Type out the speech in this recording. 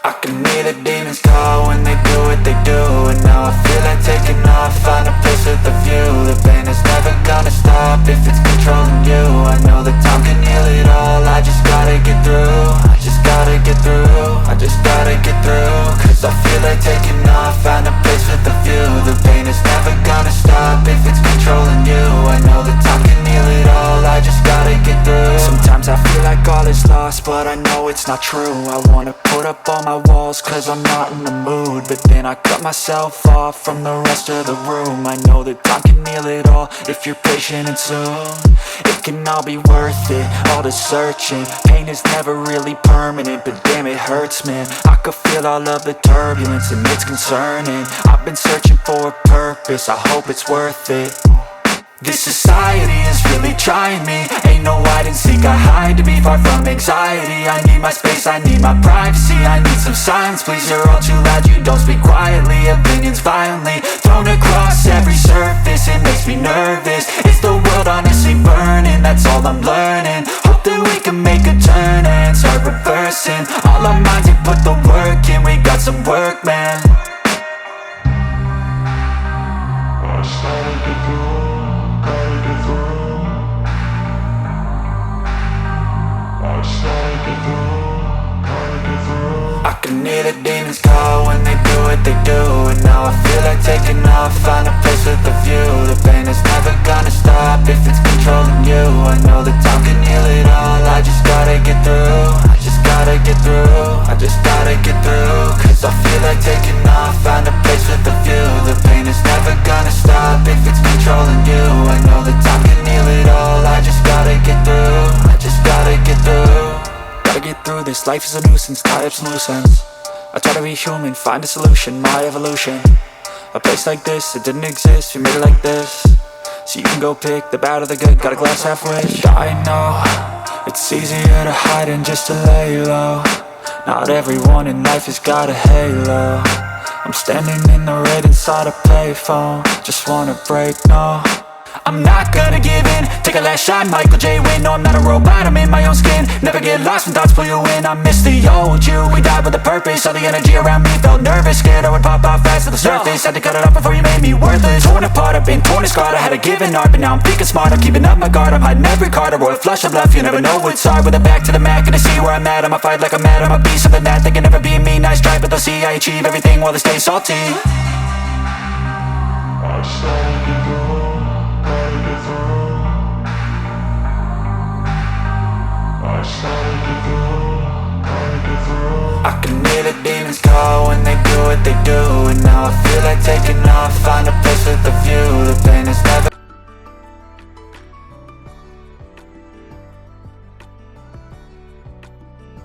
I can hear the demons call when they do what they do. And now I feel like taking off, find a place with a view. The pain is never gonna stop if it's controlling you. I know that time can heal it all, I just gotta get through. I just gotta get through, I just gotta get through. Cause I feel like taking off, find a place with a view. The pain is never gonna stop if it's controlling you. I know that time can heal it all, I just gotta get through. Sometimes I feel like all is lost, but I know it's not true. I wanna put up all my walls cause I'm not in the mood, but then I cut myself off from the rest of the room. I know that time can heal it all if you're patient and soon. It can all be worth it, all the searching. Pain is never really permanent, but damn it hurts, man. I could feel all of the turbulence and it's concerning. I've been searching for a purpose, I hope it's worth it. This society is really trying me. Ain't no hide and seek, I hide to be far from anxiety. I need my space, I need my privacy. I need some silence, please, you're all too loud. You don't speak quietly, opinions violently thrown across every surface. It makes me nervous, it's the world honestly burning. That's all I'm learning, hope that we can make a turn and start reversing. All our minds, we put the work in, we got some work, man. I started to go. I can hear the demons call when they do what they do. And now I feel like taking off, find a place with a view. The pain is never gonna stop if it's controlling you. I know that time can heal it all, I just gotta get through. I just gotta get through, I just gotta get through. Cause I feel like taking off, find a place with a view. The pain is never gonna stop if it's controlling you. I know that time can heal it all, I just gotta get through. I just gotta get through. Gotta get through this, life is a nuisance, tie up some loose ends. I try to be human, find a solution, my evolution. A place like this, it didn't exist, we made it like this. So you can go pick the bad or the good, got a glass halfway. I know, it's easier to hide than just to lay low. Not everyone in life has got a halo. I'm standing in the red inside a payphone, just wanna break, no. I'm not gonna give in, take a last shot, Michael J. Win. No, I'm not a robot, I'm in my own skin. Never get lost when thoughts pull you in. I miss the old you, we died with a purpose. All the energy around me felt nervous, scared I would pop off fast to the surface. Had to cut it off before you made me worthless. Torn apart, I've been torn and scarred. I had a given art, but now I'm thinking smart. I'm keeping up my guard, I'm hiding every card. A royal flush of love, you never know what's hard. With a back to the mat, gonna see where I'm at. I'ma fight like I'm mad, I'ma be something that they can never be me. Nice try, but they'll see I achieve everything while they stay salty. I started to go. I can hear